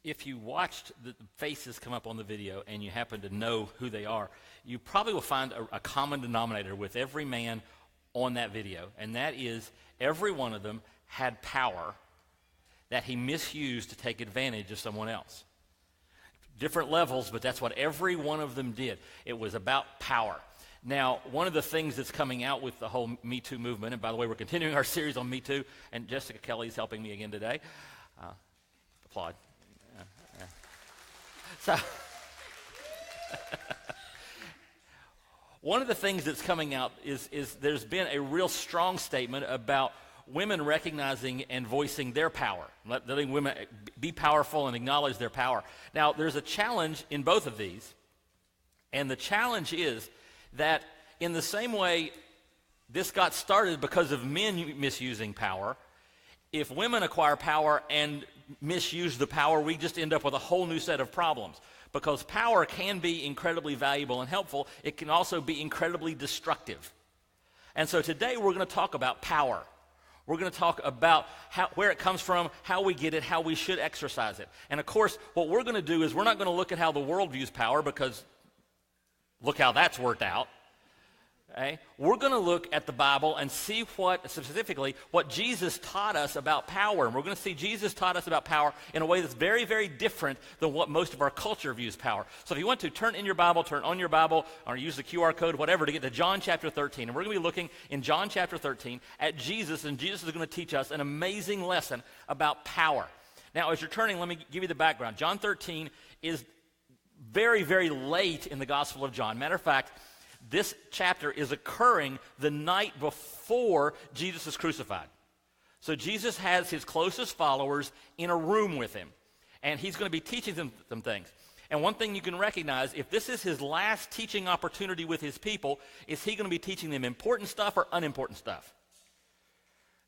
If you watched the faces come up on the video and you happen to know who they are, you probably will find a common denominator with every man on that video, and that is every one of them had power that he misused to take advantage of someone else. Different levels, but that's what every one of them did. It was about power. Now, one of the things that's coming out with the whole Me Too movement, and by the way, we're continuing our series on Me Too, and Jessica Kelly's helping me again today. Applaud. So, one of the things that's coming out is there's been a real strong statement about women recognizing and voicing their power, letting women be powerful and acknowledge their power. Now, there's a challenge in both of these, and the challenge is that in the same way this got started because of men misusing power, if women acquire power and misuse the power, we just end up with a whole new set of problems. Because power can be incredibly valuable and helpful, it can also be incredibly destructive. And so today we're going to talk about power. We're going to talk about where it comes from, how we get it, how we should exercise it. And of course, what we're going to do is we're not going to look at how the world views power, because look how that's worked out. Okay? We're going to look at the Bible and see specifically what Jesus taught us about power. And we're going to see Jesus taught us about power in a way that's very, very different than what most of our culture views power. So if you want to, turn in your Bible, turn on your Bible, or use the QR code, whatever, to get to John chapter 13. And we're going to be looking in John chapter 13 at Jesus, and Jesus is going to teach us an amazing lesson about power. Now, as you're turning, let me give you the background. John 13 is very, very late in the Gospel of John. Matter of fact, this chapter is occurring the night before Jesus is crucified. So Jesus has his closest followers in a room with him, and he's going to be teaching them some things. And one thing you can recognize, if this is his last teaching opportunity with his people, is he going to be teaching them important stuff or unimportant stuff?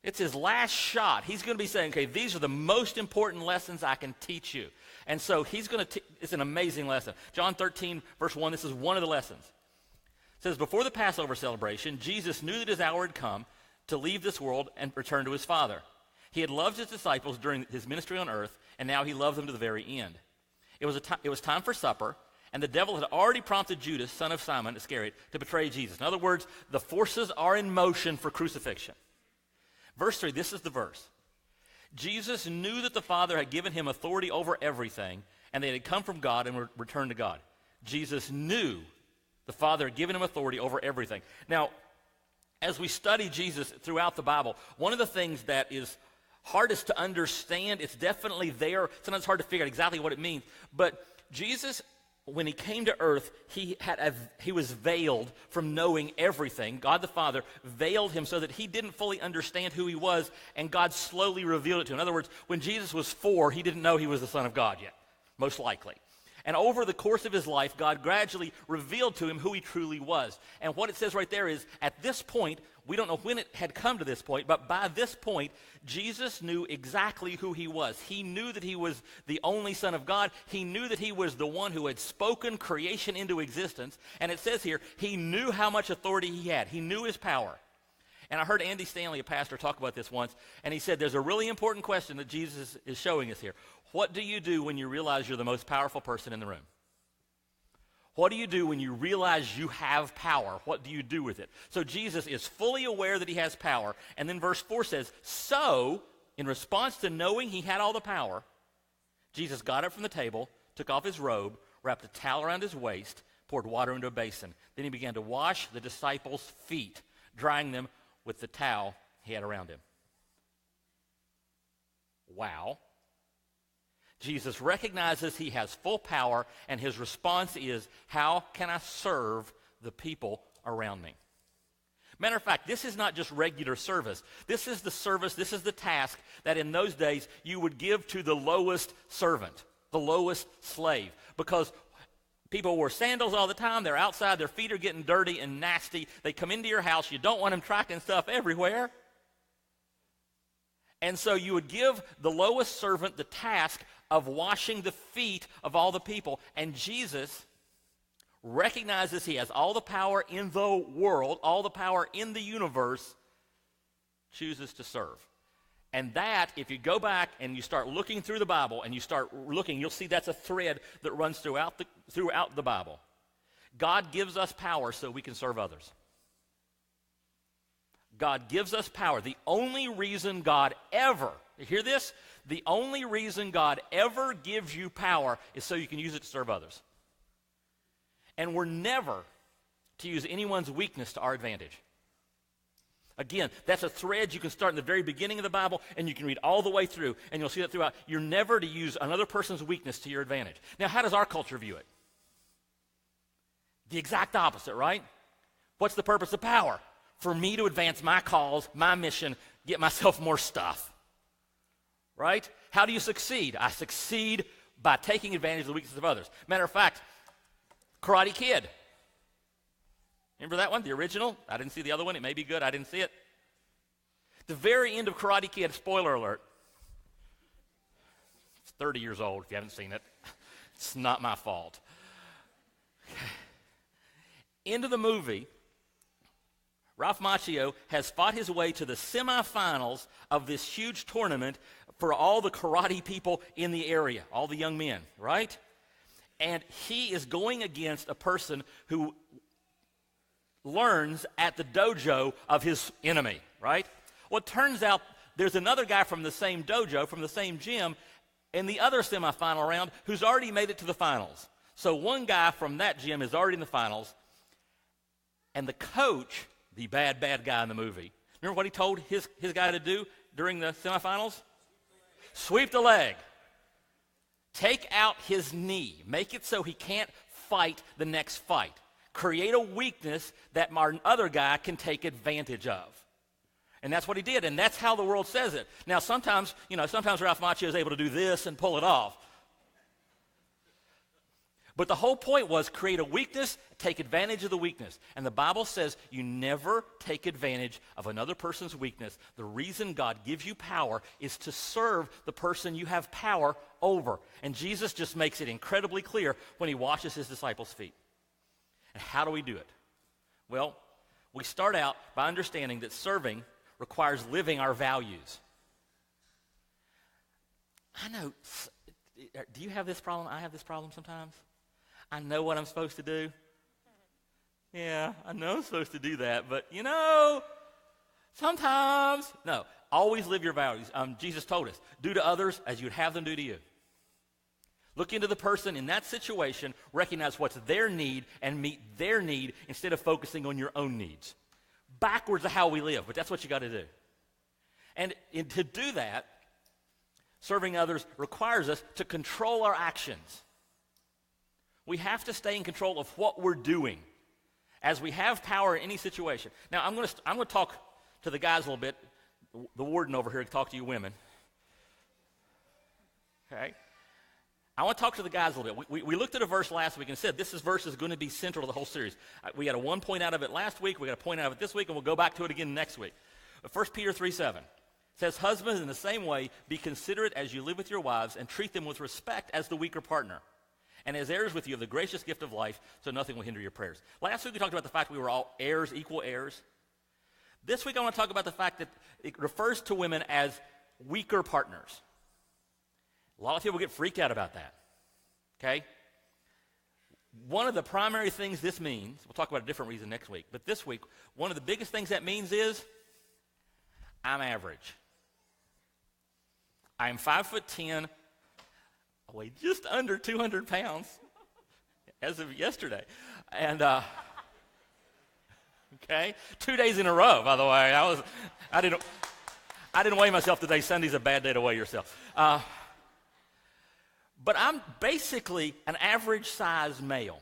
It's his last shot. He's going to be saying, okay, these are the most important lessons I can teach you. And so he's going to it's an amazing lesson. John 13, verse 1, this is one of the lessons. It says, before the Passover celebration, Jesus knew that his hour had come to leave this world and return to his Father. He had loved his disciples during his ministry on earth, and now he loved them to the very end. It was time for supper, and the devil had already prompted Judas, son of Simon Iscariot, to betray Jesus. In other words, the forces are in motion for crucifixion. Verse 3, this is the verse. Jesus knew that the Father had given him authority over everything, and they had come from God and returned to God. Jesus knew the Father had given him authority over everything. Now, as we study Jesus throughout the Bible, one of the things that is hardest to understand, it's definitely there. Sometimes it's hard to figure out exactly what it means. But Jesus, when he came to earth, he was veiled from knowing everything. God the Father veiled him so that he didn't fully understand who he was, and God slowly revealed it to him. In other words, when Jesus was 4, he didn't know he was the Son of God yet, most likely. And over the course of his life, God gradually revealed to him who he truly was. And what it says right there is, at this point, we don't know when it had come to this point, but by this point, Jesus knew exactly who he was. He knew that he was the only Son of God. He knew that he was the one who had spoken creation into existence. And it says here, he knew how much authority he had. He knew his power. And I heard Andy Stanley, a pastor, talk about this once, and he said there's a really important question that Jesus is showing us here. What do you do when you realize you're the most powerful person in the room? What do you do when you realize you have power? What do you do with it? So Jesus is fully aware that he has power. And then verse 4 says, so, in response to knowing he had all the power, Jesus got up from the table, took off his robe, wrapped a towel around his waist, poured water into a basin. Then he began to wash the disciples' feet, drying them with the towel he had around him. Wow. Jesus recognizes he has full power, and his response is, how can I serve the people around me? Matter of fact, this is not just regular service. This is the service, this is the task that in those days you would give to the lowest servant, the lowest slave. Because people wore sandals all the time. They're outside. Their feet are getting dirty and nasty. They come into your house. You don't want them tracking stuff everywhere. And so you would give the lowest servant the task of washing the feet of all the people. And Jesus recognizes he has all the power in the world, all the power in the universe, chooses to serve. And that, if you go back and you start looking through the Bible and you start looking, you'll see that's a thread that runs throughout the Bible. God gives us power so we can serve others. God gives us power. The only reason God ever, you hear this? The only reason God ever gives you power is so you can use it to serve others. And we're never to use anyone's weakness to our advantage. Again, that's a thread you can start in the very beginning of the Bible, and you can read all the way through, and you'll see that throughout. You're never to use another person's weakness to your advantage. Now, how does our culture view it? The exact opposite, right? What's the purpose of power? For me to advance my cause, my mission, get myself more stuff. Right? How do you succeed? I succeed by taking advantage of the weaknesses of others. Matter of fact, Karate Kid. Remember that one, the original? I didn't see the other one. It may be good. I didn't see it. The very end of Karate Kid, spoiler alert. It's 30 years old if you haven't seen it. It's not my fault. End of the movie, Ralph Macchio has fought his way to the semifinals of this huge tournament for all the karate people in the area, all the young men, right? And he is going against a person who learns at the dojo of his enemy, right? Well, it turns out there's another guy from the same dojo, from the same gym, in the other semifinal round who's already made it to the finals. So one guy from that gym is already in the finals, and the coach, the bad guy in the movie, remember what he told his guy to do during the semifinals? Sweep the leg. Take out his knee. Make it so he can't fight the next fight. Create a weakness that our other guy can take advantage of. And that's what he did, and that's how the world says it. Now, sometimes Ralph Macchio is able to do this and pull it off. But the whole point was create a weakness, take advantage of the weakness. And the Bible says you never take advantage of another person's weakness. The reason God gives you power is to serve the person you have power over. And Jesus just makes it incredibly clear when he washes his disciples' feet. And how do we do it? Well, we start out by understanding that serving requires living our values. I know, do you have this problem? I have this problem sometimes. I know what I'm supposed to do. Yeah, I know I'm supposed to do that, but sometimes, no, always live your values. Jesus told us, do to others as you'd have them do to you. Look into the person in that situation, recognize what's their need, and meet their need instead of focusing on your own needs. Backwards of how we live, but that's what you got to do. And to do that, serving others requires us to control our actions. We have to stay in control of what we're doing as we have power in any situation. Now, I'm going to talk to the guys a little bit. The warden over here can talk to you women. Okay? I want to talk to the guys a little bit. We looked at a verse last week and said this verse is going to be central to the whole series. We got a 1 point out of it last week. We got a point out of it this week, and we'll go back to it again next week. 1 Peter 3:7 says, husbands, in the same way, be considerate as you live with your wives and treat them with respect as the weaker partner. And as heirs with you of the gracious gift of life, so nothing will hinder your prayers. Last week we talked about the fact we were all heirs, equal heirs. This week I want to talk about the fact that it refers to women as weaker partners. A lot of people get freaked out about that, okay? One of the primary things this means, we'll talk about a different reason next week, but this week, one of the biggest things that means is I'm average. I am 5'10", I weigh just under 200 pounds as of yesterday. And, okay, 2 days in a row, by the way. I didn't weigh myself today. Sunday's a bad day to weigh yourself. But I'm basically an average-sized male,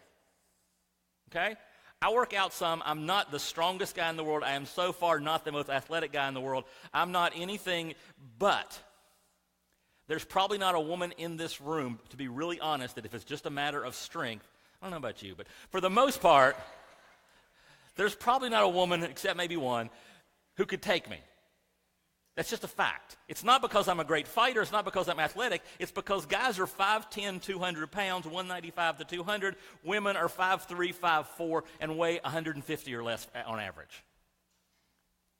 okay? I work out some. I'm not the strongest guy in the world. I am so far not the most athletic guy in the world. I'm not anything but. There's probably not a woman in this room, to be really honest, that if it's just a matter of strength, I don't know about you, but for the most part, there's probably not a woman, except maybe one, who could take me. That's just a fact. It's not because I'm a great fighter. It's not because I'm athletic. It's because guys are 5'10", 200 pounds, 195 to 200. Women are 5'3", 5'4", and weigh 150 or less on average.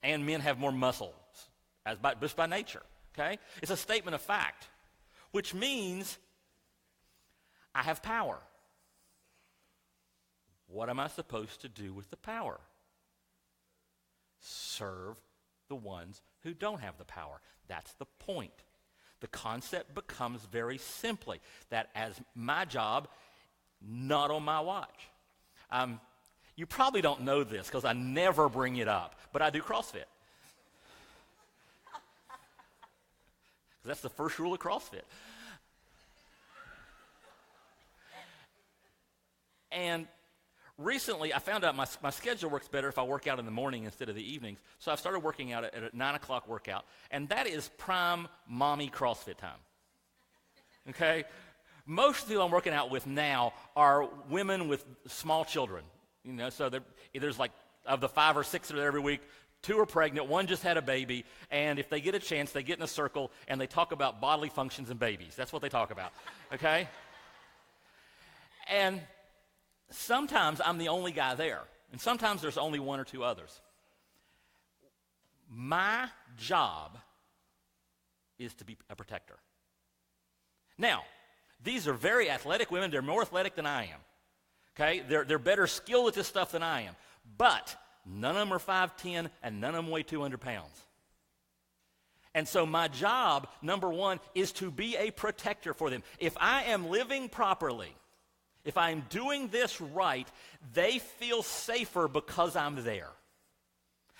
And men have more muscles, just by nature. okay? It's a statement of fact, which means I have power. What am I supposed to do with the power? Serve the ones who don't have the power. That's the point. The concept becomes very simply that as my job, not on my watch. You probably don't know this because I never bring it up, but I do CrossFit. That's the first rule of CrossFit. And recently, I found out my schedule works better if I work out in the morning instead of the evenings. So I've started working out at a 9 o'clock workout, and that is prime mommy CrossFit time. Okay? Most of the people I'm working out with now are women with small children. You know, so there's like, of the 5 or 6 that are there every week, 2 are pregnant, 1 just had a baby, and if they get a chance, they get in a circle, and they talk about bodily functions and babies. That's what they talk about, okay? And sometimes I'm the only guy there, and sometimes there's only 1 or 2 others. My job is to be a protector. Now, these are very athletic women. They're more athletic than I am. Okay? They're better skilled at this stuff than I am. But none of them are 5'10", and none of them weigh 200 pounds. And so my job, number 1, is to be a protector for them. If I am living properly, if I'm doing this right, they feel safer because I'm there.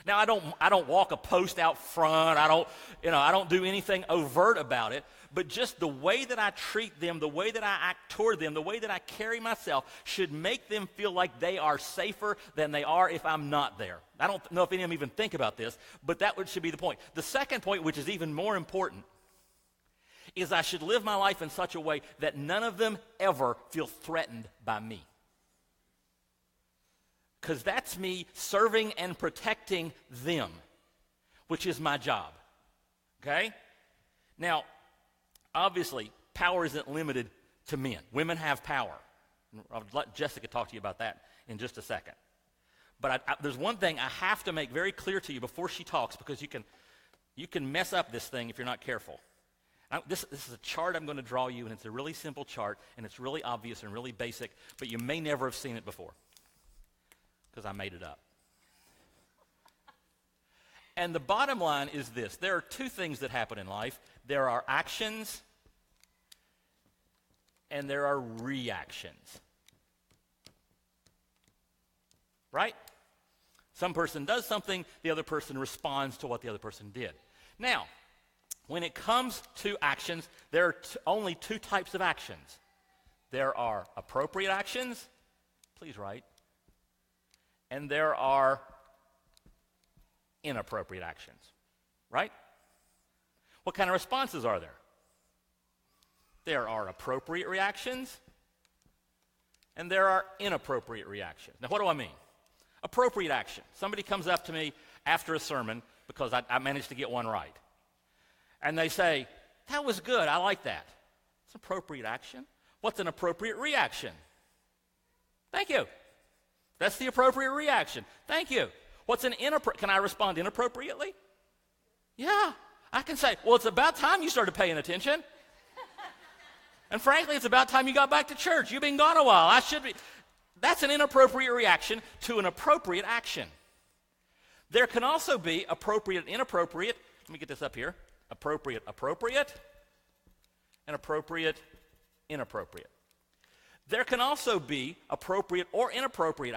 Now, I don't walk a post out front. I don't do anything overt about it. But just the way that I treat them, the way that I act toward them, the way that I carry myself should make them feel like they are safer than they are if I'm not there. I don't know if any of them even think about this, but that should be the point. The second point, which is even more important, is I should live my life in such a way that none of them ever feel threatened by me. Because that's me serving and protecting them, which is my job. Okay? Now, obviously, power isn't limited to men. Women have power. I'll let Jessica talk to you about that in just a second. But there's one thing I have to make very clear to you before she talks, because you can mess up this thing if you're not careful. This is a chart I'm going to draw you, and it's a really simple chart, and it's really obvious and really basic, but you may never have seen it before because I made it up. And the bottom line is this. There are 2 things that happen in life. There are actions and there are reactions. Right? Some person does something, the other person responds to what the other person did. Now, when it comes to actions, there are only 2 types of actions. There are appropriate actions, please write, and there are inappropriate actions, right? What kind of responses are there? There are appropriate reactions, and there are inappropriate reactions. Now, what do I mean? Appropriate action. Somebody comes up to me after a sermon because I managed to get one right. And they say, that was good, I like that. It's appropriate action. What's an appropriate reaction? Thank you. That's the appropriate reaction. Thank you. What's an inappropriate? Can I respond inappropriately? Yeah. I can say, well, it's about time you started paying attention. And frankly, it's about time you got back to church. You've been gone a while. I should be. That's an inappropriate reaction to an appropriate action. There can also be appropriate, inappropriate. Let me get this up here. Appropriate, appropriate, and appropriate, inappropriate. There can also be appropriate or inappropriate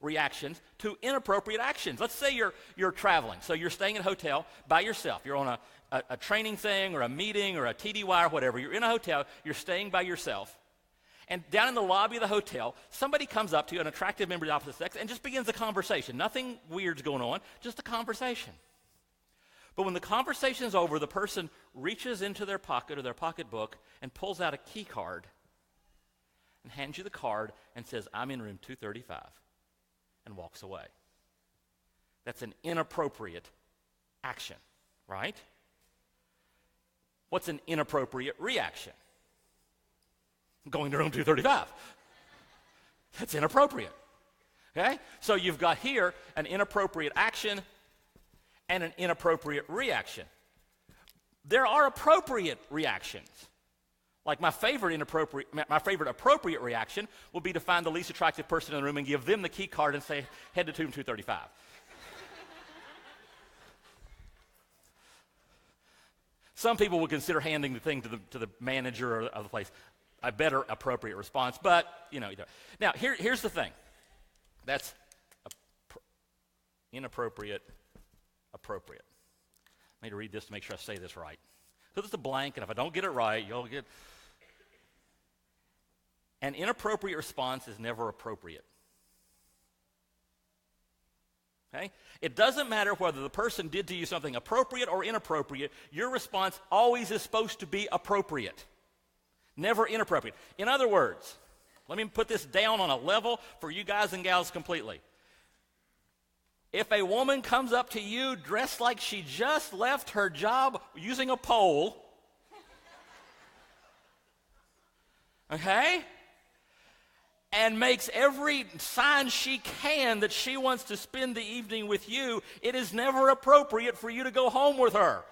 reactions to inappropriate actions. Let's say you're traveling. So you're staying in a hotel by yourself. You're on a training thing or a meeting or a TDY or whatever. You're in a hotel. You're staying by yourself. And down in the lobby of the hotel, somebody comes up to you, an attractive member of the opposite sex, and just begins a conversation. Nothing weird's going on, just a conversation. But when the conversation is over, the person reaches into their pocket or their pocketbook and pulls out a key card and hands you the card and says, I'm in room 235, and walks away. That's an inappropriate action, right? What's an inappropriate reaction? Going to room 235. That's inappropriate. Okay? So you've got here an inappropriate action and an inappropriate reaction. There are appropriate reactions. Like my favorite appropriate reaction will be to find the least attractive person in the room and give them the key card and say, head to 235. Some people would consider handing the thing to the manager of the place a better appropriate response, but Now here's the thing. That's inappropriate, appropriate. I need to read this to make sure I say this right. So this is a blank, and if I don't get it right, you'll get. An inappropriate response is never appropriate. Okay? It doesn't matter whether the person did to you something appropriate or inappropriate, your response always is supposed to be appropriate, never inappropriate. In other words, let me put this down on a level for you guys and gals completely. If a woman comes up to you dressed like she just left her job using a pole, okay, and makes every sign she can that she wants to spend the evening with you, it is never appropriate for you to go home with her.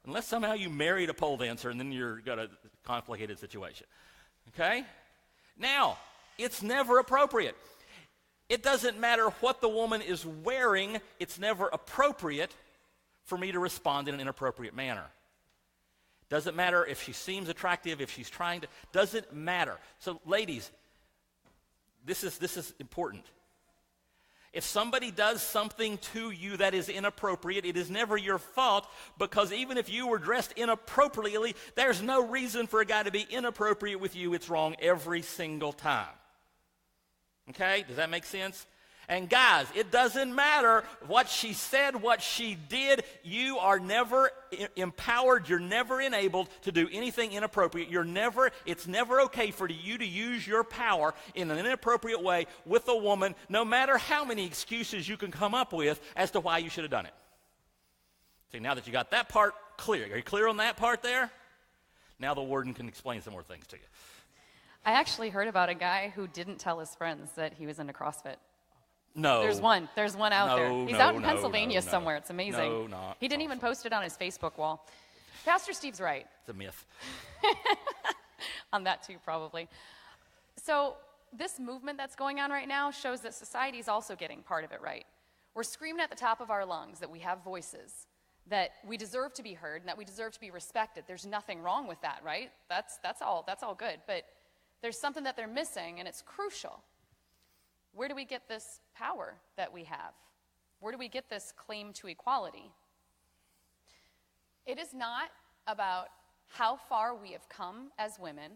Unless somehow you married a pole dancer and then you're got a complicated situation. Okay? Now, it's never appropriate. It doesn't matter what the woman is wearing, it's never appropriate for me to respond in an inappropriate manner. Doesn't matter if she seems attractive, if she's trying to, doesn't matter. So ladies, this is important. If somebody does something to you that is inappropriate, it is never your fault, because even if you were dressed inappropriately, there's no reason for a guy to be inappropriate with you. It's wrong every single time. Okay? Does that make sense? And guys, it doesn't matter what she said, what she did. You are never empowered. You're never enabled to do anything inappropriate. It's never okay for you to use your power in an inappropriate way with a woman, no matter how many excuses you can come up with as to why you should have done it. See, now that you got that part clear, are you clear on that part there? Now the warden can explain some more things to you. I actually heard about a guy who didn't tell his friends that he was into CrossFit. No. There's one out there. He's out in Pennsylvania somewhere. It's amazing. No, not. He didn't even post it on his Facebook wall. Pastor Steve's right. It's a myth. On that too, probably. So this movement that's going on right now shows that society is also getting part of it right. We're screaming at the top of our lungs that we have voices, that we deserve to be heard, and that we deserve to be respected. There's nothing wrong with that, right? That's all good. But there's something that they're missing, and it's crucial. Where do we get this power that we have? Where do we get this claim to equality? It is not about how far we have come as women.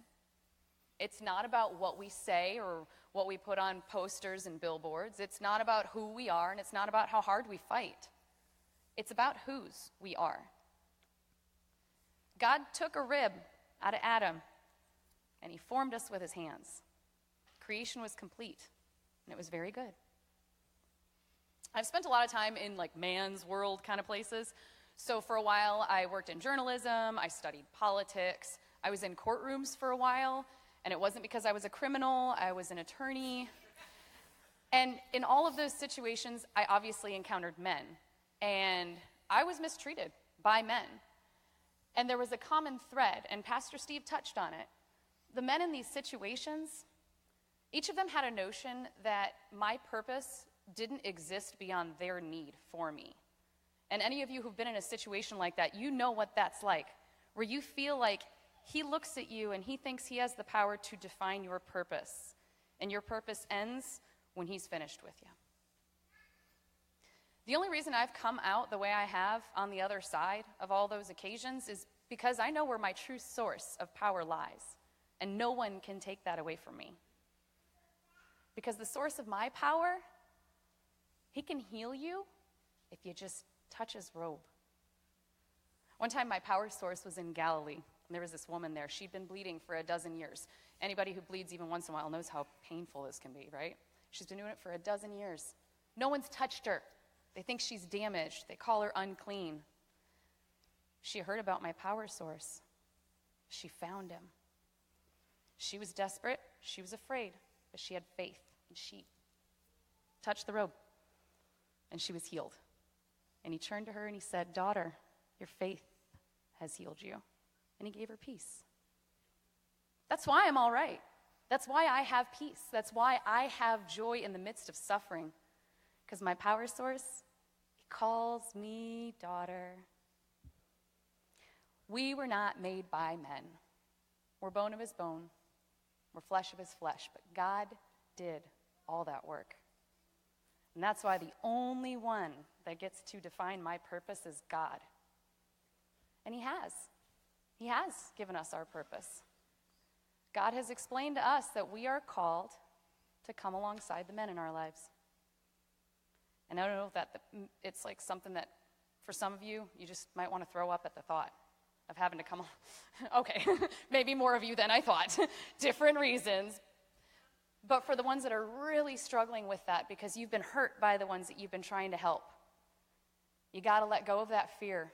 It's not about what we say or what we put on posters and billboards. It's not about who we are, and it's not about how hard we fight. It's about whose we are. God took a rib out of Adam, and he formed us with his hands. Creation was complete. And it was very good. I've spent a lot of time in man's world kind of places. So for a while, I worked in journalism. I studied politics. I was in courtrooms for a while. And it wasn't because I was a criminal. I was an attorney. And in all of those situations, I obviously encountered men. And I was mistreated by men. And there was a common thread, and Pastor Steve touched on it. The men in these situations, each of them had a notion that my purpose didn't exist beyond their need for me. And any of you who've been in a situation like that, you know what that's like, where you feel like he looks at you and he thinks he has the power to define your purpose, and your purpose ends when he's finished with you. The only reason I've come out the way I have on the other side of all those occasions is because I know where my true source of power lies, and no one can take that away from me. Because the source of my power, he can heal you if you just touch his robe. One time my power source was in Galilee, and there was this woman there. She'd been bleeding for 12 years. Anybody who bleeds even once in a while knows how painful this can be, right? She's been doing it for 12 years. No one's touched her. They think she's damaged. They call her unclean. She heard about my power source. She found him. She was desperate. She was afraid. But she had faith, and she touched the robe, and she was healed. And he turned to her and he said, "Daughter, your faith has healed you. And he gave her peace. That's why I'm all right. That's why I have peace. That's why I have joy in the midst of suffering. Because my power source, he calls me daughter. We were not made by men. We're bone of his bone. We're flesh of his flesh. But God did all that work. And that's why the only one that gets to define my purpose is God. And he has. He has given us our purpose. God has explained to us that we are called to come alongside the men in our lives. And I don't know if that it's like something that, for some of you, you just might want to throw up at the thought of having to come on. Okay, maybe more of you than I thought. Different reasons. But for the ones that are really struggling with that because you've been hurt by the ones that you've been trying to help, you got to let go of that fear,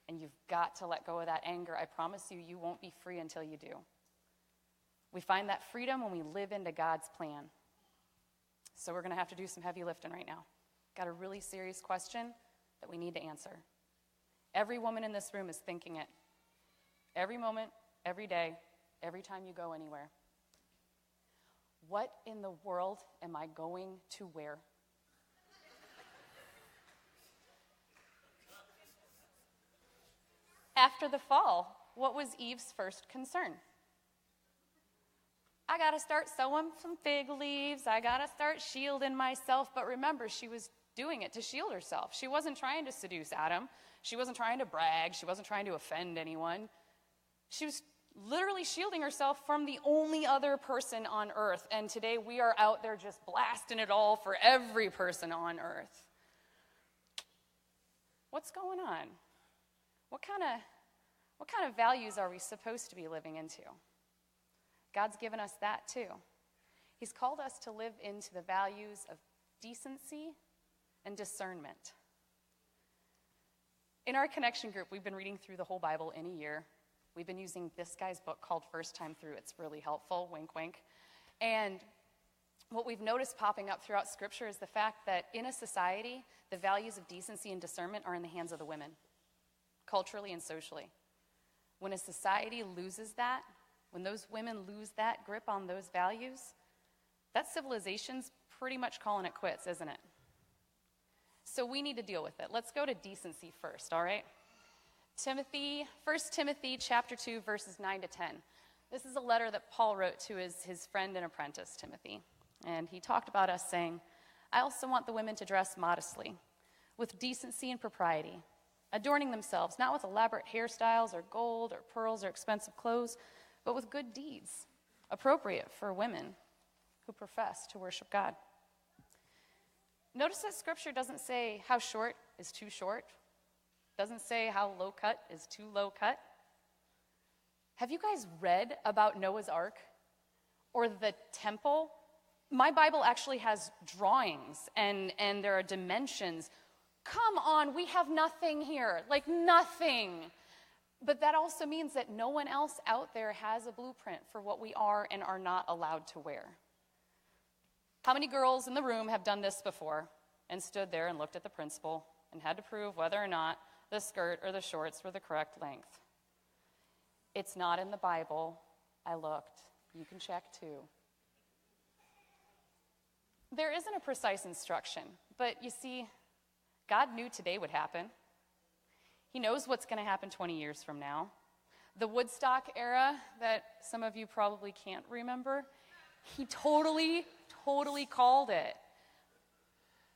and you've got to let go of that anger. I promise you, you won't be free until you do. We find that freedom when we live into God's plan. So we're going to have to do some heavy lifting right now. Got a really serious question that we need to answer. Every woman in this room is thinking it. Every moment, every day, every time you go anywhere. What in the world am I going to wear? After the fall, what was Eve's first concern? I got to start sewing some fig leaves. I got to start shielding myself. But remember, she was doing it to shield herself. She wasn't trying to seduce Adam. She wasn't trying to brag. She wasn't trying to offend anyone. She was literally shielding herself from the only other person on earth. And today we are out there just blasting it all for every person on earth. What's going on? What kind of values are we supposed to be living into? God's given us that too. He's called us to live into the values of decency and discernment. In our connection group, we've been reading through the whole Bible in a year. We've been using this guy's book called First Time Through. It's really helpful, wink, wink. And what we've noticed popping up throughout Scripture is the fact that in a society, the values of decency and discernment are in the hands of the women, culturally and socially. When a society loses that, when those women lose that grip on those values, that civilization's pretty much calling it quits, isn't it? So we need to deal with it. Let's go to decency first, all right? 1 Timothy chapter 2, verses 9 to 10. This is a letter that Paul wrote to his friend and apprentice, Timothy. And he talked about us saying, I also want the women to dress modestly, with decency and propriety, adorning themselves, not with elaborate hairstyles or gold or pearls or expensive clothes, but with good deeds, appropriate for women who profess to worship God. Notice that Scripture doesn't say how short is too short. Doesn't say how low cut is too low cut. Have you guys read about Noah's Ark or the temple? My Bible actually has drawings and there are dimensions. Come on, we have nothing here, like nothing. But that also means that no one else out there has a blueprint for what we are and are not allowed to wear. How many girls in the room have done this before and stood there and looked at the principal and had to prove whether or not the skirt or the shorts were the correct length? It's not in the Bible. I looked. You can check too. There isn't a precise instruction, but you see, God knew today would happen. He knows what's going to happen 20 years from now. The Woodstock era that some of you probably can't remember, he totally called it.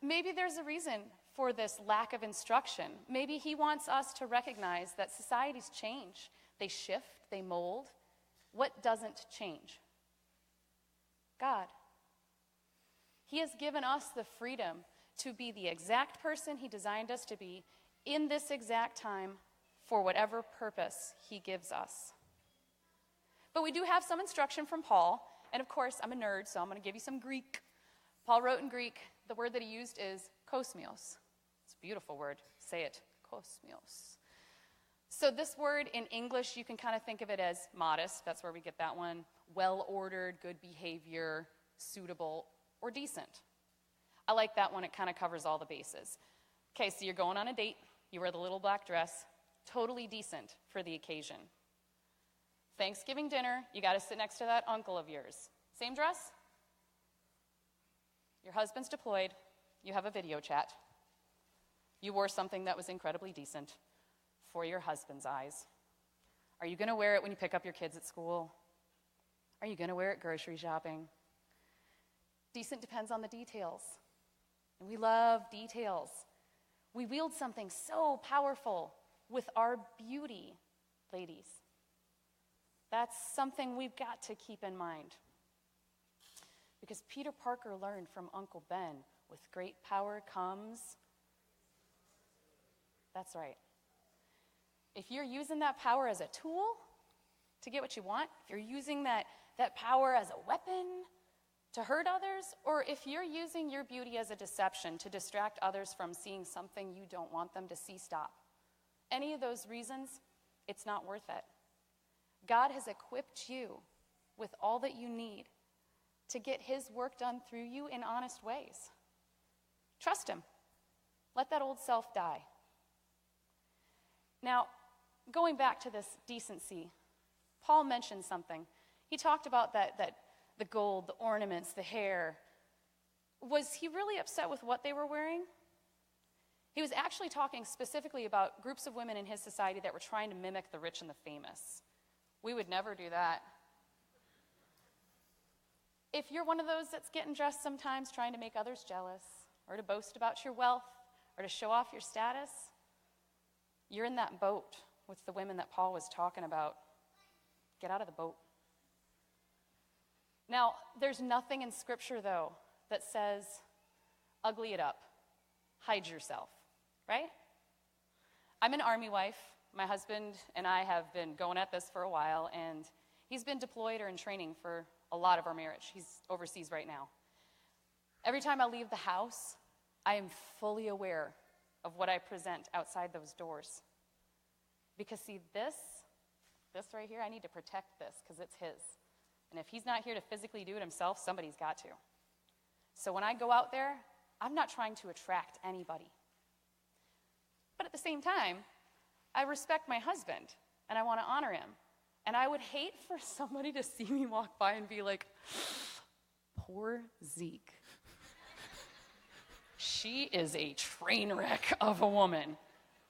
Maybe there's a reason for this lack of instruction. Maybe he wants us to recognize that societies change. They shift, they mold. What doesn't change? God. He has given us the freedom to be the exact person he designed us to be in this exact time for whatever purpose he gives us. But we do have some instruction from Paul, and of course, I'm a nerd, so I'm going to give you some Greek. Paul wrote in Greek. The word that he used is kosmios. It's a beautiful word. Say it, kosmios. So this word in English, you can kind of think of it as modest. That's where we get that one. Well-ordered, good behavior, suitable, or decent. I like that one. It kind of covers all the bases. Okay, so you're going on a date. You wear the little black dress. totally decent for the occasion. Thanksgiving dinner, you got to sit next to that uncle of yours. Same dress? Your husband's deployed. You have a video chat. You wore something that was incredibly decent for your husband's eyes. Are you going to wear it when you pick up your kids at school? Are you going to wear it grocery shopping? Decent depends on the details. And we love details. We wield something so powerful with our beauty, ladies. That's something we've got to keep in mind. Because Peter Parker learned from Uncle Ben, with great power comes. That's right. If you're using that power as a tool to get what you want, if you're using that power as a weapon to hurt others, or if you're using your beauty as a deception to distract others from seeing something you don't want them to see, stop. Any of those reasons, it's not worth it. God has equipped you with all that you need to get his work done through you in honest ways. Trust him. Let that old self die. Now, going back to this decency, Paul mentioned something. He talked about that the gold, the ornaments, the hair. Was he really upset with what they were wearing? He was actually talking specifically about groups of women in his society that were trying to mimic the rich and the famous. We would never do that. If you're one of those that's getting dressed sometimes trying to make others jealous, or to boast about your wealth, or to show off your status, you're in that boat with the women that Paul was talking about. Get out of the boat. Now, there's nothing in Scripture, though, that says, ugly it up, hide yourself, right? I'm an Army wife. My husband and I have been going at this for a while, and he's been deployed or in training for a lot of our marriage. He's overseas right now. Every time I leave the house, I am fully aware of what I present outside those doors. Because see, this right here, I need to protect this because it's his. And if he's not here to physically do it himself, somebody's got to. So when I go out there, I'm not trying to attract anybody. But at the same time, I respect my husband, and I want to honor him. And I would hate for somebody to see me walk by and be like, poor Zeke. She is a train wreck of a woman.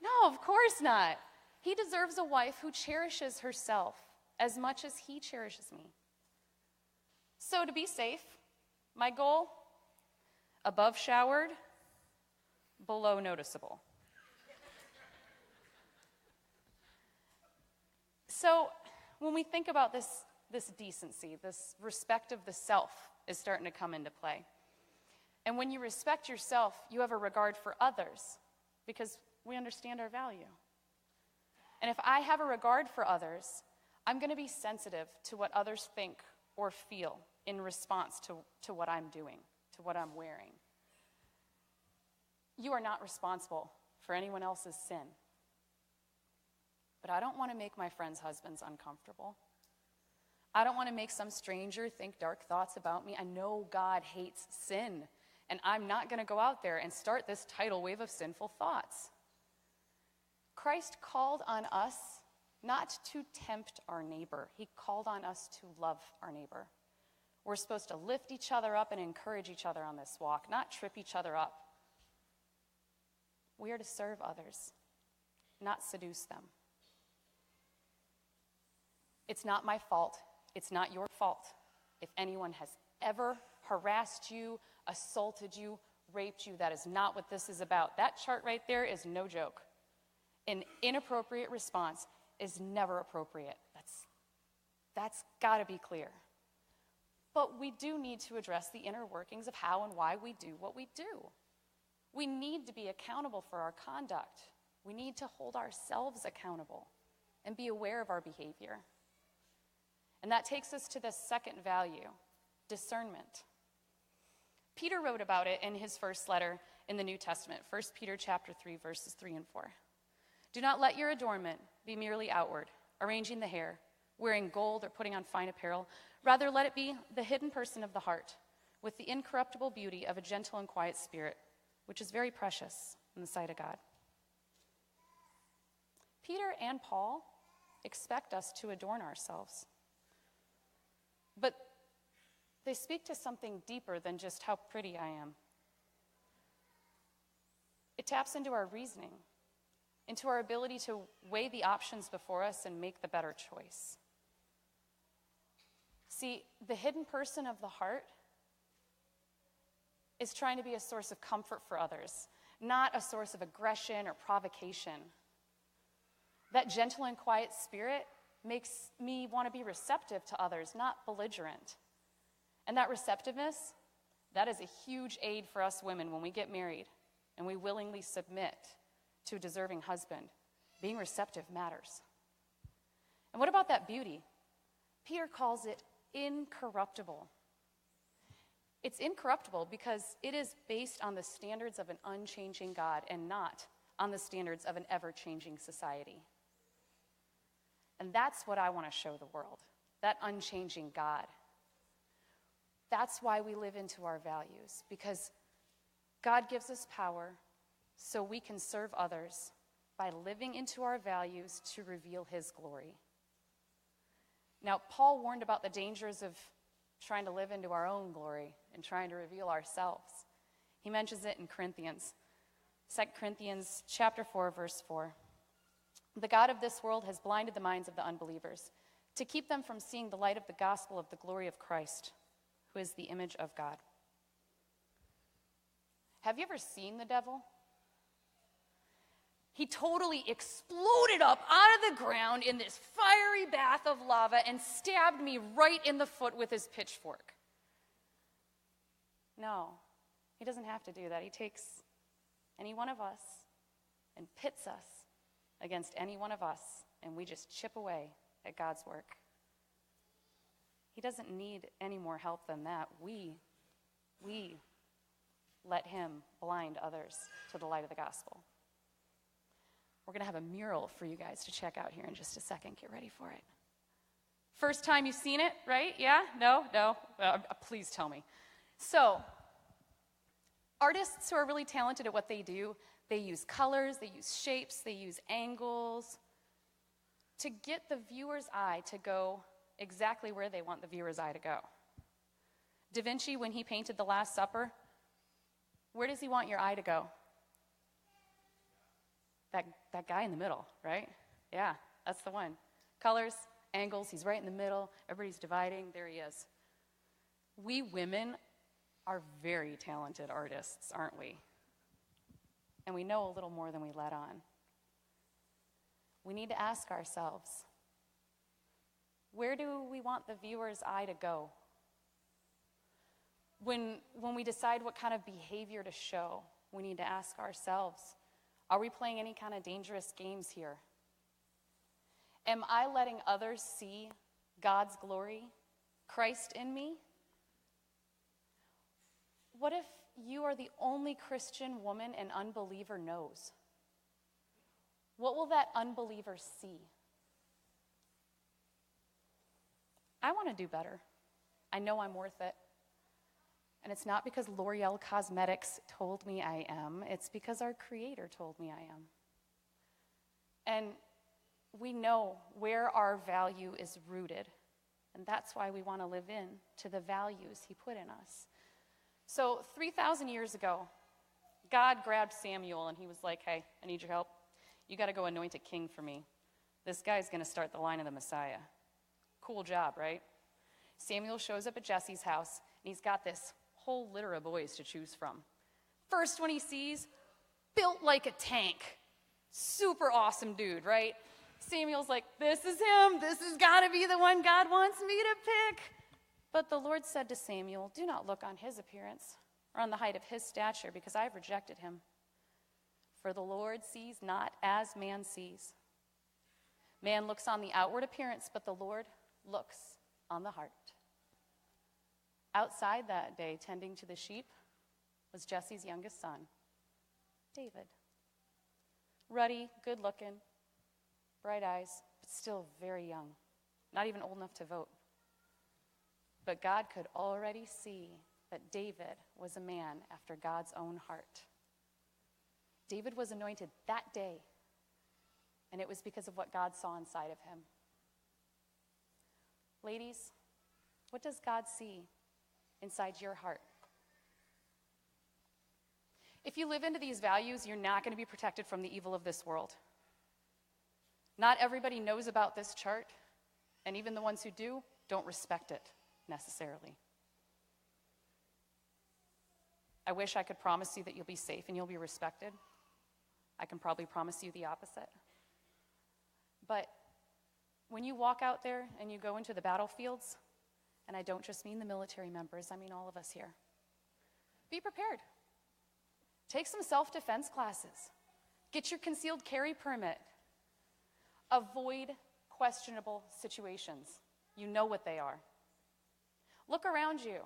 No, of course not. He deserves a wife who cherishes herself as much as he cherishes me. So to be safe, my goal, above showered, below noticeable. So when we think about this decency, this respect of the self is starting to come into play. And when you respect yourself, you have a regard for others because we understand our value. And if I have a regard for others, I'm going to be sensitive to what others think or feel in response to what I'm doing, to what I'm wearing. You are not responsible for anyone else's sin. But I don't want to make my friends' husbands uncomfortable. I don't want to make some stranger think dark thoughts about me. I know God hates sin, and I'm not going to go out there and start this tidal wave of sinful thoughts. Christ called on us not to tempt our neighbor. He called on us to love our neighbor. We're supposed to lift each other up and encourage each other on this walk, not trip each other up. We are to serve others, not seduce them. It's not my fault. It's not your fault if anyone has ever harassed you, assaulted you, raped you. That is not what this is about. That chart right there is no joke. An inappropriate response is never appropriate. That's got to be clear. But we do need to address the inner workings of how and why we do what we do. We need to be accountable for our conduct. We need to hold ourselves accountable and be aware of our behavior. And that takes us to the second value, discernment. Peter wrote about it in his first letter in the New Testament, 1 Peter chapter 3, verses 3 and 4. Do not let your adornment be merely outward, arranging the hair, wearing gold, or putting on fine apparel. Rather, let it be the hidden person of the heart, with the incorruptible beauty of a gentle and quiet spirit, which is very precious in the sight of God. Peter and Paul expect us to adorn ourselves. But they speak to something deeper than just how pretty I am. It taps into our reasoning, into our ability to weigh the options before us and make the better choice. See, the hidden person of the heart is trying to be a source of comfort for others, not a source of aggression or provocation. That gentle and quiet spirit makes me want to be receptive to others, not belligerent. And that receptiveness, that is a huge aid for us women when we get married and we willingly submit to a deserving husband. Being receptive matters. And what about that beauty? Peter calls it incorruptible. It's incorruptible because it is based on the standards of an unchanging God and not on the standards of an ever-changing society. And that's what I want to show the world, that unchanging God. That's why we live into our values, because God gives us power so we can serve others by living into our values to reveal his glory. Now, Paul warned about the dangers of trying to live into our own glory and trying to reveal ourselves. He mentions it in Corinthians, 2 Corinthians chapter 4, verse 4. The God of this world has blinded the minds of the unbelievers to keep them from seeing the light of the gospel of the glory of Christ, who is the image of God. Have you ever seen the devil? He totally exploded up out of the ground in this fiery bath of lava and stabbed me right in the foot with his pitchfork. No, he doesn't have to do that. He takes any one of us and pits us against any one of us, and we just chip away at God's work. He doesn't need any more help than that. We let him blind others to the light of the gospel. We're going to have a mural for you guys to check out here in just a second. Get ready for it. First time you've seen it, right? Yeah? No? Please tell me. So, artists who are really talented at what they do, they use colors, they use shapes, they use angles to get the viewer's eye to go exactly where they want the viewer's eye to go. Da Vinci, when he painted The Last Supper, where does he want your eye to go? That guy in the middle, right? Yeah, that's the one. Colors, angles, he's right in the middle. Everybody's dividing. There he is. We women are very talented artists, aren't we? And we know a little more than we let on. We need to ask ourselves, where do we want the viewer's eye to go? When we decide what kind of behavior to show, we need to ask ourselves, are we playing any kind of dangerous games here? Am I letting others see God's glory, Christ in me? What if you are the only Christian woman an unbeliever knows? What will that unbeliever see? I want to do better. I know I'm worth it. And it's not because L'Oreal Cosmetics told me I am. It's because our Creator told me I am. And we know where our value is rooted. And that's why we want to live in to the values he put in us. So 3,000 years ago, God grabbed Samuel and he was like, hey, I need your help. You got to go anoint a king for me. This guy's going to start the line of the Messiah. Cool job, right? Samuel shows up at Jesse's house and he's got this whole litter of boys to choose from. First one he sees, built like a tank. Super awesome dude, right? Samuel's like, this is him. This has got to be the one God wants me to pick. But the Lord said to Samuel, do not look on his appearance or on the height of his stature, because I have rejected him. For the Lord sees not as man sees. Man looks on the outward appearance, but the Lord looks on the heart. Outside that day, tending to the sheep, was Jesse's youngest son, David. Ruddy, good-looking, bright eyes, but still very young, not even old enough to vote. But God could already see that David was a man after God's own heart. David was anointed that day and it was because of what God saw inside of him. Ladies, what does God see inside your heart? If you live into these values, you're not going to be protected from the evil of this world. Not everybody knows about this chart, and even the ones who do don't respect it necessarily. I wish I could promise you that you'll be safe and you'll be respected. I can probably promise you the opposite. But when you walk out there and you go into the battlefields, and I don't just mean the military members, I mean all of us here, be prepared. Take some self-defense classes. Get your concealed carry permit. Avoid questionable situations. You know what they are. Look around you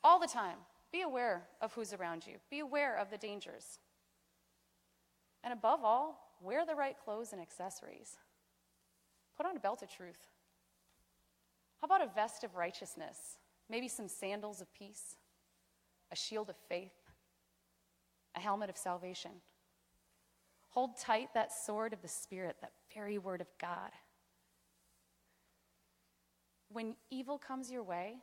all the time. Be aware of who's around you. Be aware of the dangers. And above all, wear the right clothes and accessories. Put on a belt of truth. How about a vest of righteousness? Maybe some sandals of peace, a shield of faith, a helmet of salvation. Hold tight that sword of the Spirit, that very word of God. When evil comes your way,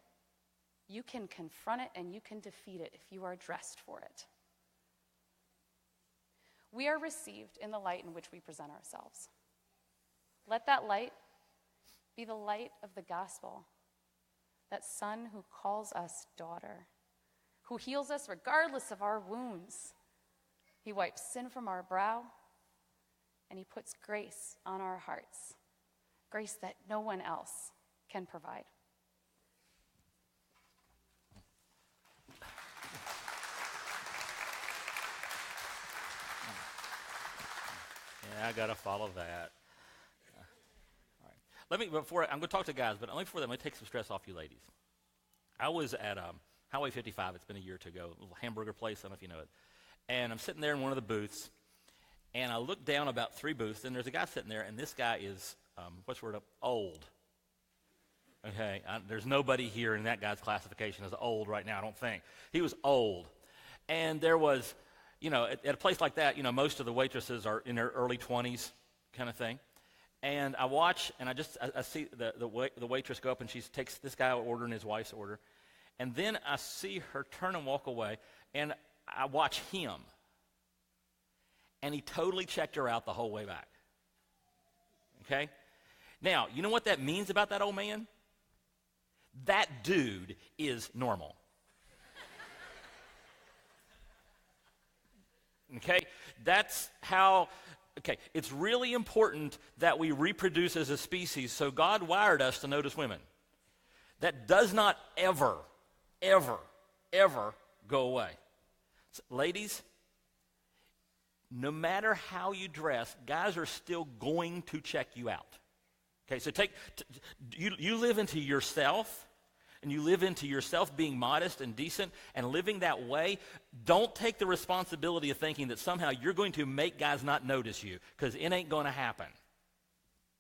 you can confront it and you can defeat it if you are dressed for it. We are received in the light in which we present ourselves. Let that light be the light of the gospel, that Son who calls us daughter, who heals us regardless of our wounds. He wipes sin from our brow, and he puts grace on our hearts, grace that no one else can provide. Yeah, I got to follow that. All right. I'm going to talk to guys, but only before that, I'm going to take some stress off you ladies. I was at Highway 55, it's been a year or two ago, a little hamburger place, I don't know if you know it. And I'm sitting there in one of the booths, and I look down about 3 booths, and there's a guy sitting there, and this guy is, old. Okay, there's nobody here in that guy's classification as old right now, I don't think. He was old. And there was, at a place like that, most of the waitresses are in their early 20s kind of thing. And I watch, and I see the waitress go up, and she takes this guy order and his wife's order. And then I see her turn and walk away, and I watch him. And he totally checked her out the whole way back. Okay? Now, you know what that means about that old man? That dude is normal. Okay? That's how, it's really important that we reproduce as a species, so God wired us to notice women. That does not ever, ever, ever go away. So, ladies, no matter how you dress, guys are still going to check you out. Okay, so you live into yourself, and you live into yourself being modest and decent and living that way. Don't take the responsibility of thinking that somehow you're going to make guys not notice you, because it ain't going to happen.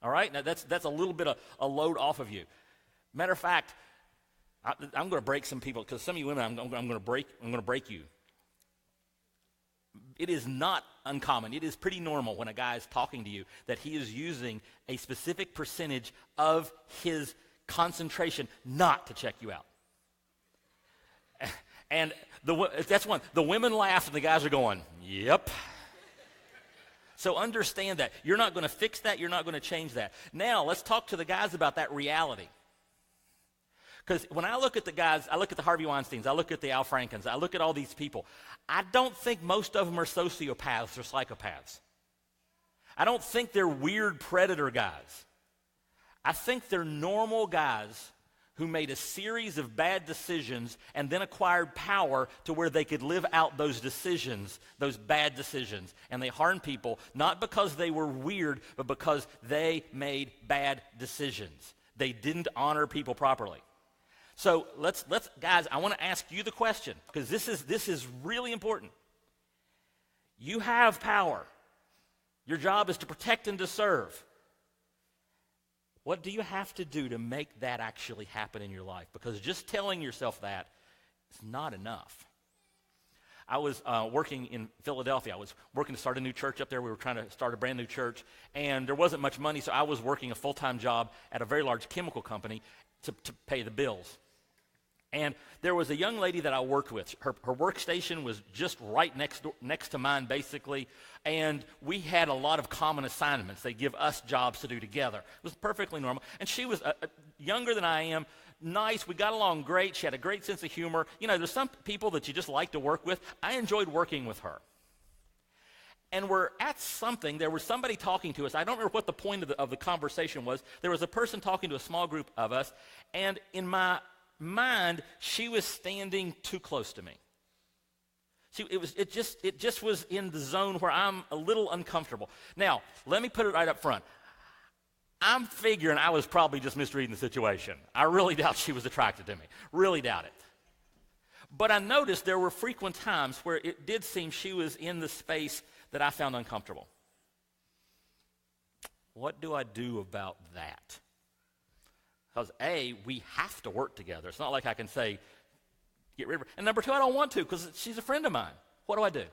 All right? Now, that's a little bit of a load off of you. Matter of fact, I'm going to break some people, because some of you women, I'm going to break you. It is not uncommon. It is pretty normal when a guy is talking to you that he is using a specific percentage of his concentration not to check you out. And that's one. The women laugh and the guys are going, yep. So understand that. You're not going to fix that. You're not going to change that. Now, let's talk to the guys about that reality. Because when I look at the guys, I look at the Harvey Weinsteins, I look at the Al Frankens, I look at all these people, I don't think most of them are sociopaths or psychopaths. I don't think they're weird predator guys. I think they're normal guys who made a series of bad decisions and then acquired power to where they could live out those decisions, those bad decisions. And they harmed people, not because they were weird, but because they made bad decisions. They didn't honor people properly. So let's guys, I want to ask you the question, because this is really important. You have power. Your job is to protect and to serve. What do you have to do to make that actually happen in your life? Because just telling yourself that is not enough. I was working in Philadelphia. I was working to start a new church up there. We were trying to start a brand new church, and there wasn't much money, so I was working a full-time job at a very large chemical company to pay the bills. And there was a young lady that I worked with. Her workstation was just right next to mine, basically, and we had a lot of common assignments. They give us jobs to do together. It was perfectly normal. And she was younger than I am, nice. We got along great. She had a great sense of humor. You know, there's some people that you just like to work with. I enjoyed working with her. And we're at something. There was somebody talking to us. I don't remember what the point of the conversation was. There was a person talking to a small group of us, and in my mind, she was standing too close to me. See, it just was in the zone where I'm a little uncomfortable. Now, let me put it right up front. I'm figuring I was probably just misreading the situation. I really doubt she was attracted to me. Really doubt it. But I noticed there were frequent times where it did seem she was in the space that I found uncomfortable. What do I do about that? Because A, we have to work together. It's not like I can say, get rid of her. And number two, I don't want to because she's a friend of mine. What do I do?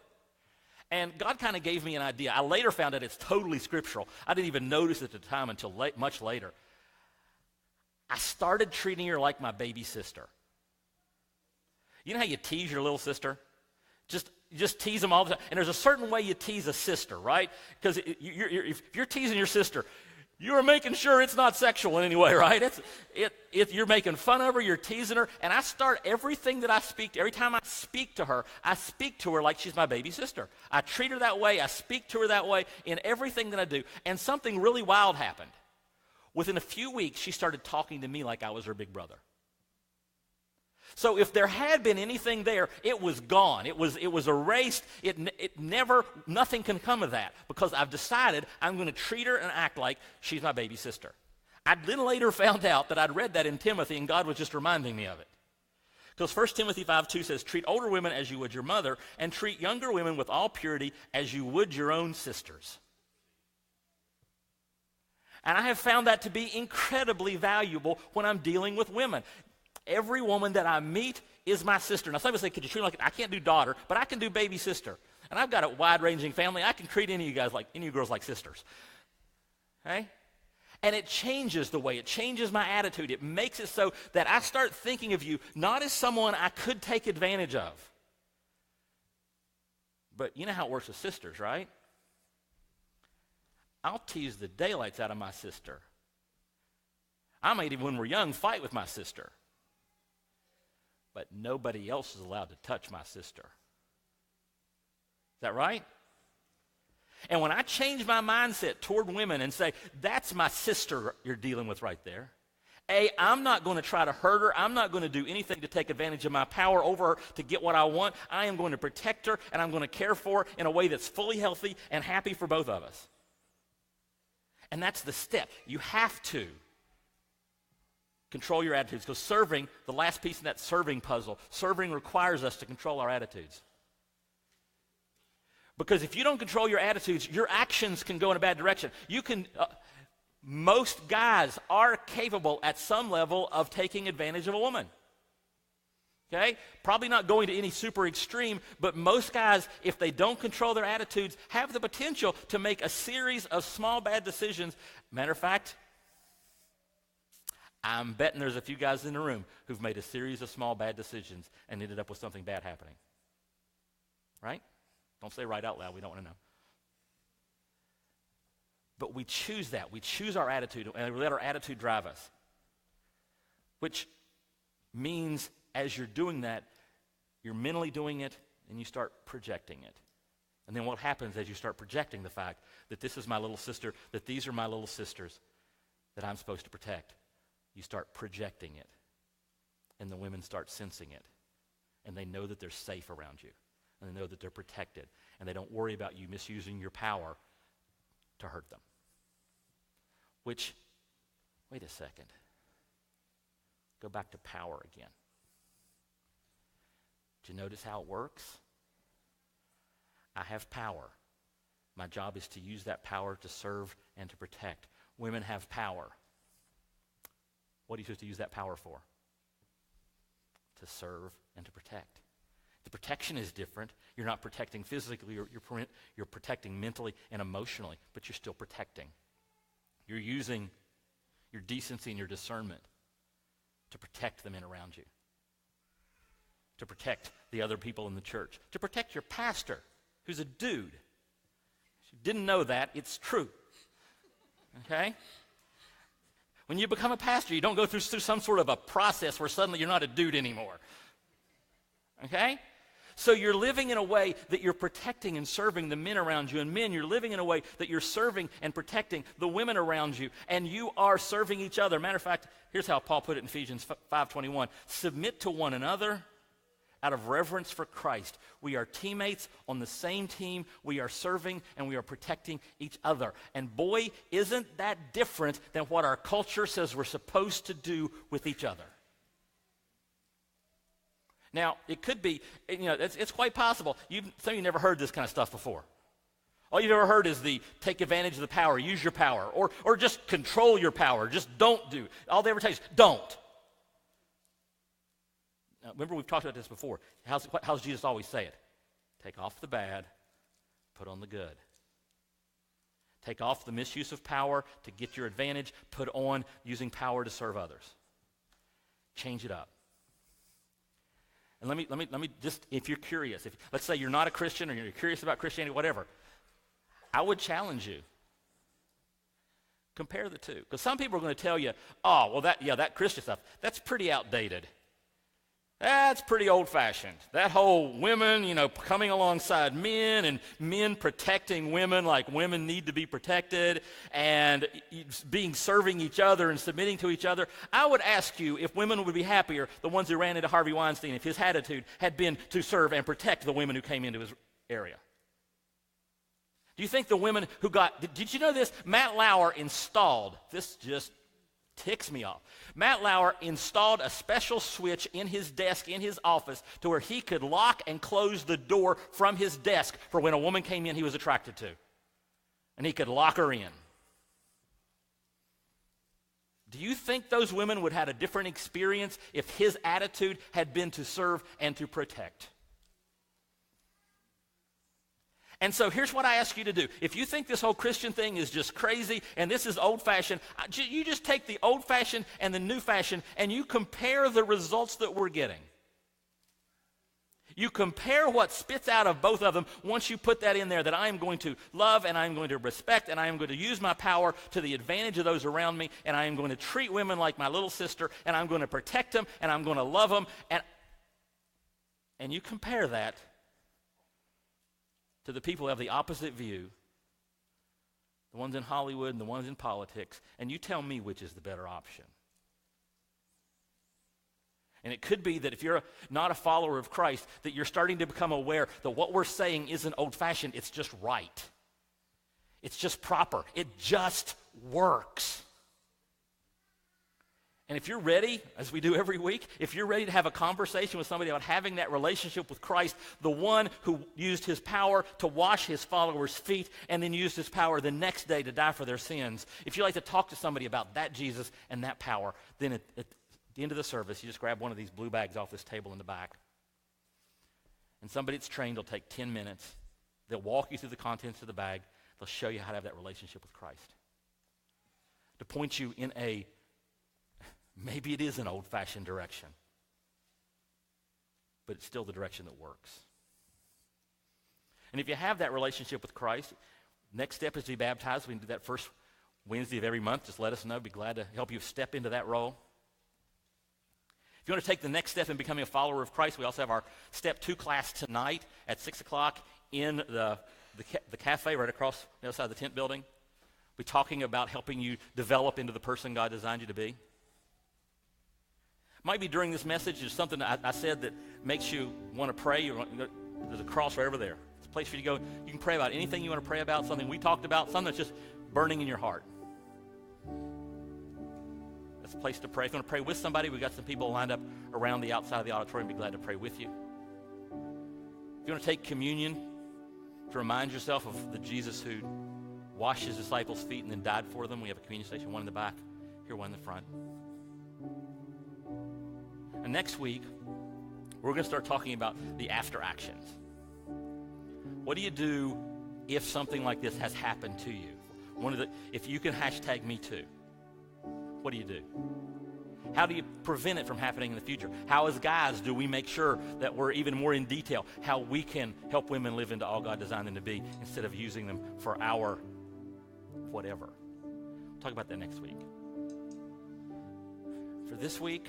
And God kind of gave me an idea. I later found out it's totally scriptural. I didn't even notice it at the time until much later. I started treating her like my baby sister. You know how you tease your little sister? Just tease them all the time. And there's a certain way you tease a sister, right? Because if you're teasing your sister, you're making sure it's not sexual in any way, right? You're making fun of her, you're teasing her, and I start everything that I speak to, every time I speak to her like she's my baby sister. I treat her that way, I speak to her that way in everything that I do, and something really wild happened. Within a few weeks, she started talking to me like I was her big brother. So if there had been anything there, it was gone. It was erased. Nothing can come of that because I've decided I'm going to treat her and act like she's my baby sister. I then later found out that I'd read that in Timothy and God was just reminding me of it. Because 1 Timothy 5:2 says, treat older women as you would your mother and treat younger women with all purity as you would your own sisters. And I have found that to be incredibly valuable when I'm dealing with women. Every woman that I meet is my sister. Now, some people say, could you treat me like I can't do daughter, but I can do baby sister. And I've got a wide-ranging family. I can treat any of you girls like sisters. Okay? And it changes the way. It changes my attitude. It makes it so that I start thinking of you not as someone I could take advantage of. But you know how it works with sisters, right? I'll tease the daylights out of my sister. I might even, when we're young, fight with my sister. But nobody else is allowed to touch my sister. Is that right? And when I change my mindset toward women and say, that's my sister you're dealing with right there. I'm not going to try to hurt her. I'm not going to do anything to take advantage of my power over her to get what I want. I am going to protect her, and I'm going to care for her in a way that's fully healthy and happy for both of us. And that's the step. You have to control your attitudes, because serving, the last piece in that serving puzzle, serving requires us to control our attitudes. Because if you don't control your attitudes, your actions can go in a bad direction. Most guys are capable at some level of taking advantage of a woman. Okay? Probably not going to any super extreme, but most guys, if they don't control their attitudes, have the potential to make a series of small bad decisions. Matter of fact, I'm betting there's a few guys in the room who've made a series of small bad decisions and ended up with something bad happening. Right? Don't say right out loud. We don't want to know. But we choose that. We choose our attitude, and we let our attitude drive us. Which means as you're doing that, you're mentally doing it, and you start projecting it. And then what happens as you start projecting the fact that this is my little sister, that these are my little sisters that I'm supposed to protect, you start projecting it. And the women start sensing it. And they know that they're safe around you. And they know that they're protected. And they don't worry about you misusing your power to hurt them. Which, wait a second. Go back to power again. Do you notice how it works? I have power. My job is to use that power to serve and to protect. Women have power. What are you supposed to use that power for? To serve and to protect. The protection is different. You're not protecting physically, you're protecting mentally and emotionally, but you're still protecting. You're using your decency and your discernment to protect the men around you, to protect the other people in the church, to protect your pastor, who's a dude. If you didn't know that, it's true. Okay? When you become a pastor, you don't go through some sort of a process where suddenly you're not a dude anymore. Okay? So you're living in a way that you're protecting and serving the men around you. And men, you're living in a way that you're serving and protecting the women around you. And you are serving each other. Matter of fact, here's how Paul put it in Ephesians 5:21. Submit to one another out of reverence for Christ. We are teammates on the same team. We are serving and we are protecting each other. And boy, isn't that different than what our culture says we're supposed to do with each other. Now, it could be, it's quite possible. Some of you never heard this kind of stuff before. All you've ever heard is the take advantage of the power, use your power, or just control your power, just don't do. All they ever tell you is don't. Now, remember, we've talked about this before. How's Jesus always say it? Take off the bad, put on the good. Take off the misuse of power to get your advantage, put on using power to serve others. Change it up. And let me just, if you're curious, let's say you're not a Christian or you're curious about Christianity, whatever, I would challenge you. Compare the two. Because some people are going to tell you, oh, well, that Christian stuff, that's pretty outdated. That's pretty old-fashioned. That whole women, coming alongside men and men protecting women like women need to be protected and serving each other and submitting to each other. I would ask you if women would be happier, the ones who ran into Harvey Weinstein, if his attitude had been to serve and protect the women who came into his area. Do you think the women who did you know this? Matt Lauer installed, this just ticks me off. Matt Lauer installed a special switch in his desk, in his office, to where he could lock and close the door from his desk for when a woman came in he was attracted to. And he could lock her in. Do you think those women would have had a different experience if his attitude had been to serve and to protect? And so here's what I ask you to do. If you think this whole Christian thing is just crazy and this is old-fashioned, you just take the old-fashioned and the new-fashioned and you compare the results that we're getting. You compare what spits out of both of them once you put that in there, that I am going to love and I am going to respect and I am going to use my power to the advantage of those around me, and I am going to treat women like my little sister, and I'm going to protect them and I'm going to love them. And you compare that to the people who have the opposite view, the ones in Hollywood and the ones in politics, and you tell me which is the better option. And it could be that if you're not a follower of Christ, that you're starting to become aware that what we're saying isn't old-fashioned, it's just right. It's just proper. It just works. And if you're ready, as we do every week, if you're ready to have a conversation with somebody about having that relationship with Christ, the one who used his power to wash his followers' feet and then used his power the next day to die for their sins, if you'd like to talk to somebody about that Jesus and that power, then at the end of the service, you just grab one of these blue bags off this table in the back. And somebody that's trained will take 10 minutes. They'll walk you through the contents of the bag. They'll show you how to have that relationship with Christ. To point you in maybe it is an old-fashioned direction, but it's still the direction that works. And if you have that relationship with Christ, next step is to be baptized. We can do that first Wednesday of every month. Just let us know. Be glad to help you step into that role. If you want to take the next step in becoming a follower of Christ, we also have our Step 2 class tonight at 6 o'clock in the cafe right across the other side of the tent building. We're talking about helping you develop into the person God designed you to be. Might be during this message, there's something I said that makes you want to pray. There's a cross right over there. It's a place for you to go. You can pray about anything you want to pray about, something we talked about, something that's just burning in your heart. That's a place to pray. If you want to pray with somebody, we've got some people lined up around the outside of the auditorium. Be glad to pray with you. If you want to take communion to remind yourself of the Jesus who washed his disciples' feet and then died for them, we have a communion station, one in the back, here, one in the front. And next week, We're going to start talking about the after actions. What do you do if something like this has happened to you? If you can hashtag me too, what do you do? How do you prevent it from happening in the future? How, as guys, do we make sure that we're even more in detail how we can help women live into all God designed them to be instead of using them for our whatever? We'll talk about that next week. For this week,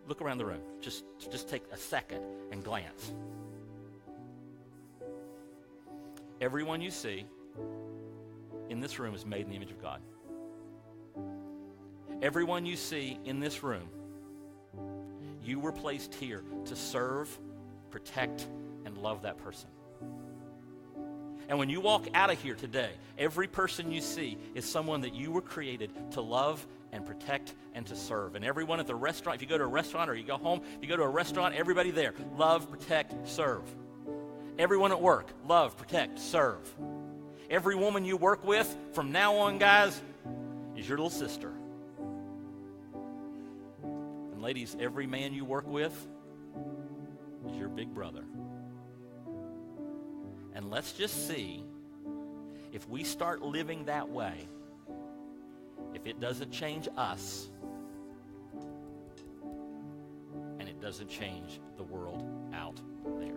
look around the room. Just take a second and glance. Everyone you see in this room is made in the image of God. Everyone you see in this room, you were placed here to serve, protect, and love that person. And when you walk out of here today, every person you see is someone that you were created to love and protect and to serve. And everyone at the restaurant, if you go to a restaurant or you go home, if you go to a restaurant, everybody there, love, protect, serve. Everyone at work, love, protect, serve. Every woman you work with, from now on, guys, is your little sister. And ladies, every man you work with is your big brother. And let's just see if we start living that way, if it doesn't change us, and it doesn't change the world out there.